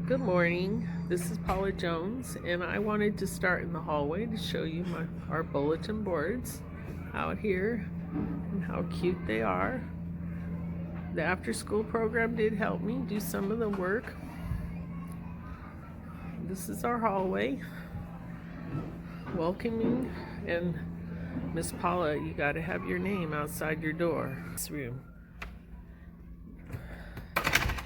Good morning. This is Paula Jones, and I wanted to start in the hallway to show you our bulletin boards out here and how cute they are. The after-school program did help me do some of the work. This is our hallway, welcoming, and Miss Paula, you got to have your name outside your door. This room.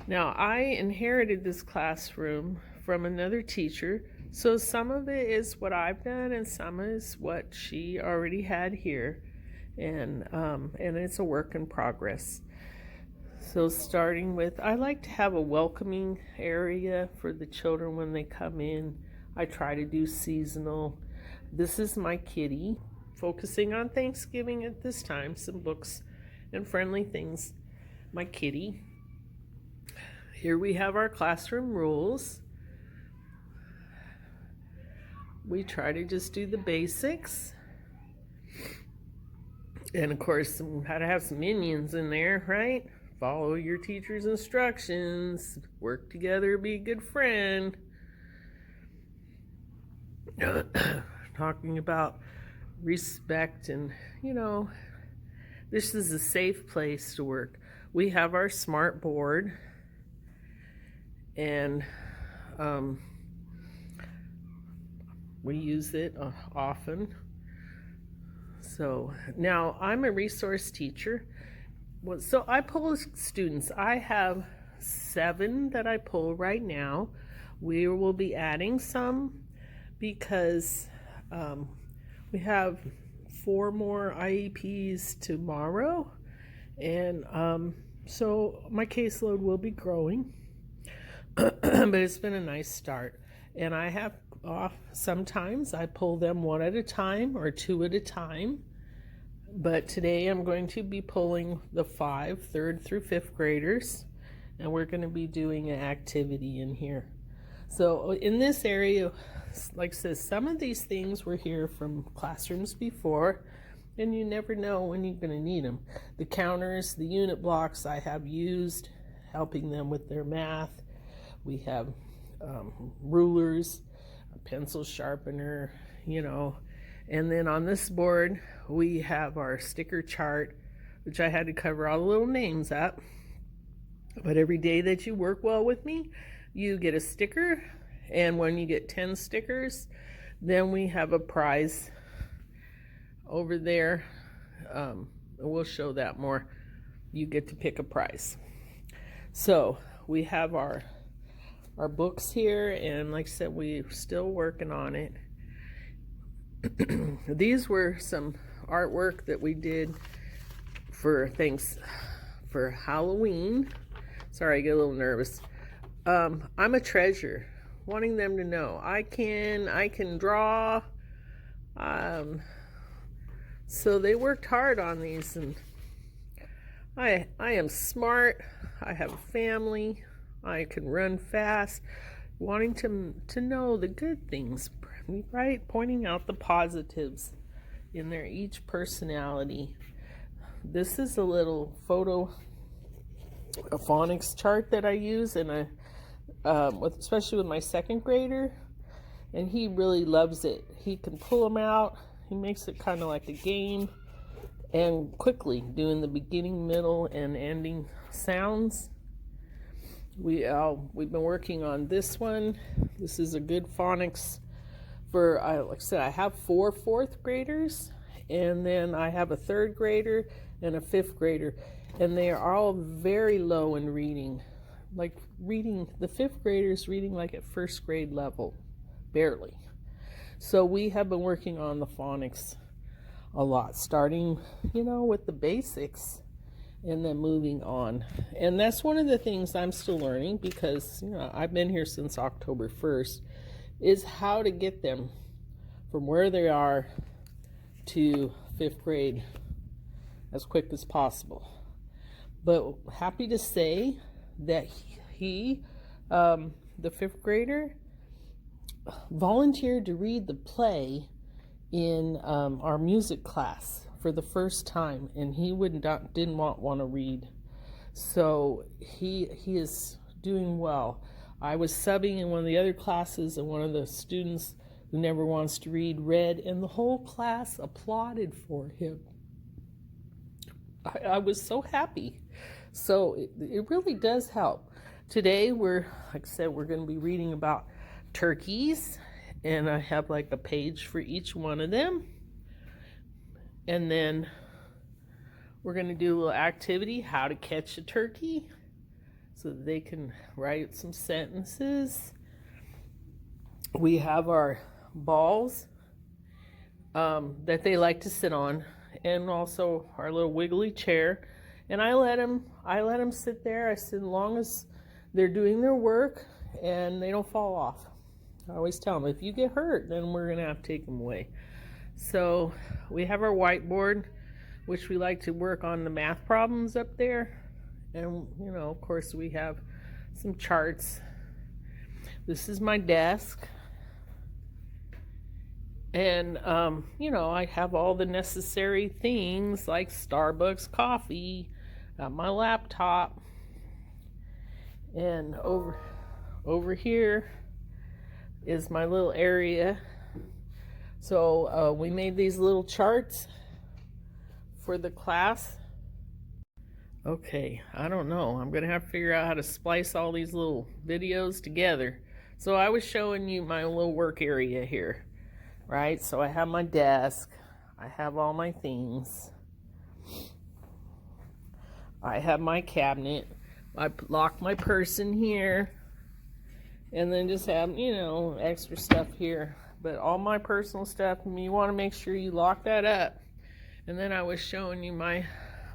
Now, I inherited this classroom from another teacher, so some of it is what I've done and some is what she already had here, and it's a work in progress. So starting with, I like to have a welcoming area for the children when they come in. I try to do seasonal. This is my kitty, focusing on Thanksgiving at this time, some books and friendly things. My kitty. Here we have our classroom rules. We try to just do the basics. And of course, how to have some minions in there, right? Follow your teacher's instructions. Work together, be a good friend. Talking about respect and, this is a safe place to work. We have our smart board. And we use it often. So now I'm a resource teacher. So I pull students. I have 7 that I pull right now. We will be adding some because we have 4 more IEPs tomorrow. And so my caseload will be growing. But it's been a nice start, and I have sometimes I pull them 1 at a time or 2 at a time, but today I'm going to be pulling the 5 3rd through 5th graders, and we're going to be doing an activity in here. So in this area, like I said, some of these things were here from classrooms before, and you never know when you're going to need them. The counters, the unit blocks I have used, helping them with their math. We have rulers, a pencil sharpener, and then on this board we have our sticker chart, which I had to cover all the little names up. But every day that you work well with me, you get a sticker, and when you get 10 stickers, then we have a prize over there. We'll show that more. You get to pick a prize. So we have our books here, and like I said, we're still working on it. These were some artwork that we did for Halloween. Sorry, I get a little nervous. I'm a treasure, wanting them to know I can draw. So they worked hard on these, and I am smart. I have a family. I can run fast, wanting to know the good things, right? Pointing out the positives in their each personality. This is a little a phonics chart that I use, and especially with my 2nd grader, and he really loves it. He can pull them out. He makes it kind of like a game, and quickly doing the beginning, middle, and ending sounds. We've been working on this one. This is a good phonics for, like I said, I have 4 4th graders, and then I have a 3rd grader and a 5th grader, and they are all very low in reading. Like the 5th graders reading like at 1st grade level, barely. So we have been working on the phonics a lot, starting, with the basics, and then moving on. And that's one of the things I'm still learning, because I've been here since October 1st, is how to get them from where they are to 5th grade as quick as possible. But happy to say that the 5th grader, volunteered to read the play in our music class for the first time, and he didn't want to read. So he is doing well. I was subbing in one of the other classes, and one of the students who never wants to read read, and the whole class applauded for him. I was so happy. So it really does help. Today like I said, we're going to be reading about turkeys, and I have like a page for each one of them. And then we're going to do a little activity, how to catch a turkey, so that they can write some sentences. We have our balls that they like to sit on, and also our little wiggly chair. And I let them sit there. I said, as long as they're doing their work and they don't fall off. I always tell them, if you get hurt, then we're going to have to take them away. So we have our whiteboard, which we like to work on the math problems up there. And, of course, we have some charts. This is my desk. And, I have all the necessary things like Starbucks coffee, my laptop, and over here is my little area. So we made these little charts for the class. Okay, I don't know. I'm going to have to figure out how to splice all these little videos together. So I was showing you my little work area here. Right, so I have my desk, I have all my things, I have my cabinet, I lock my purse in here, and then just have, extra stuff here. But all my personal stuff, you want to make sure you lock that up. And then I was showing you my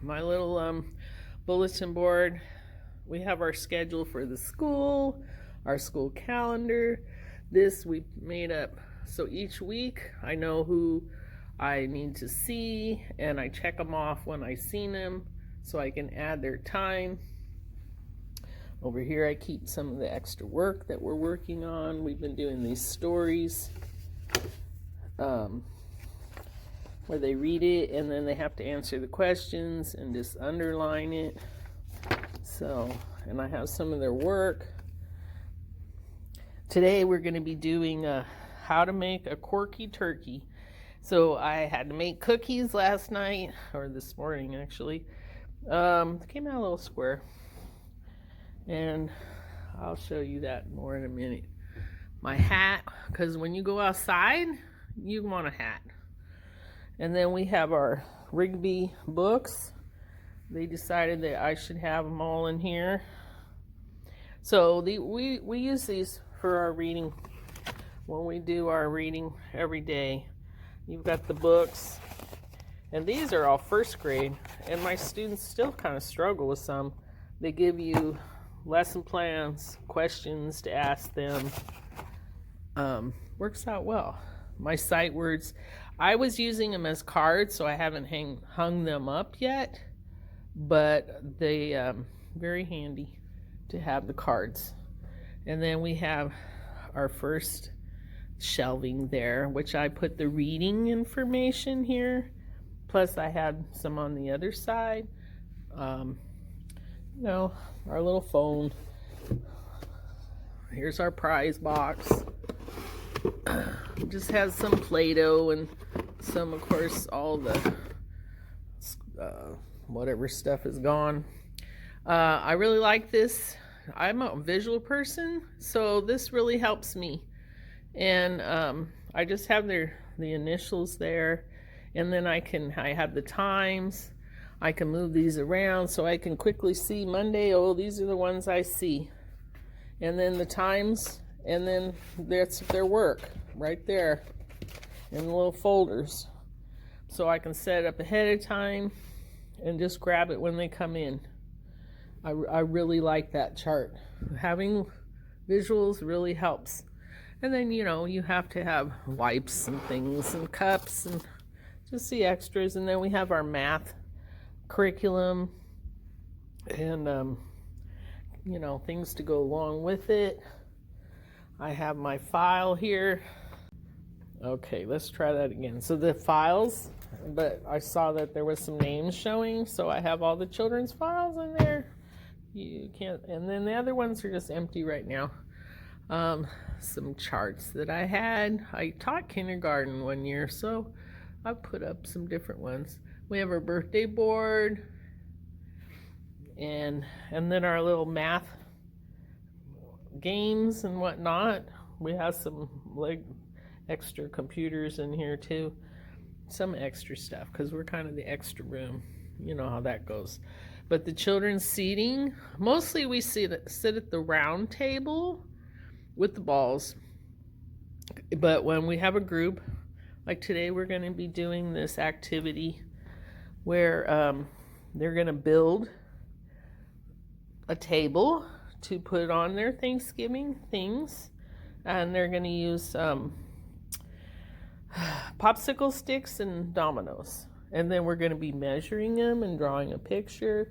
little bulletin board. We have our schedule for the school, our school calendar. This we made up. So each week I know who I need to see, and I check them off when I seen them so I can add their time. Over here I keep some of the extra work that we're working on. We've been doing these stories where they read it and then they have to answer the questions and just underline it. So, and I have some of their work. Today we're going to be doing how to make a quirky turkey. So I had to make cookies last night, or this morning actually. It came out a little square, and I'll show you that more in a minute. My hat, because when you go outside, you want a hat. And then we have our Rigby books. They decided that I should have them all in here. So we use these for our reading. When we do our reading every day, you've got the books, and these are all first grade, and my students still kind of struggle with some. They give you lesson plans, questions to ask them. Works out well. My sight words, I was using them as cards, so I haven't hung them up yet, but they very handy to have the cards. And then we have our first shelving there, which I put the reading information here, plus I had some on the other side. Our little phone. Here's our prize box. Just has some Play-Doh and some, of course, all the whatever stuff is gone. I really like this. I'm a visual person, so this really helps me. And I just have the initials there, and then I have the times. I can move these around so I can quickly see Monday. Oh, these are the ones I see. And then the times, and then that's their work right there in the little folders. So I can set it up ahead of time and just grab it when they come in. I really like that chart. Having visuals really helps. And then, you have to have wipes and things and cups and just the extras. And then we have our math curriculum and, things to go along with it. I have my file here. Okay, let's try that again. So the files, but I saw that there was some names showing, so I have all the children's files in there. You can't, and then the other ones are just empty right now. Some charts that I had. I taught kindergarten one year, so I put up some different ones. We have our birthday board, and then our little math games and whatnot. We have some extra computers in here too, some extra stuff because we're kind of the extra room. You know how that goes. But the children's seating, mostly we sit at the round table with the balls. But when we have a group, like today, we're going to be doing this activity where they're going to build a table to put on their Thanksgiving things, and they're going to use popsicle sticks and dominoes, and then we're going to be measuring them and drawing a picture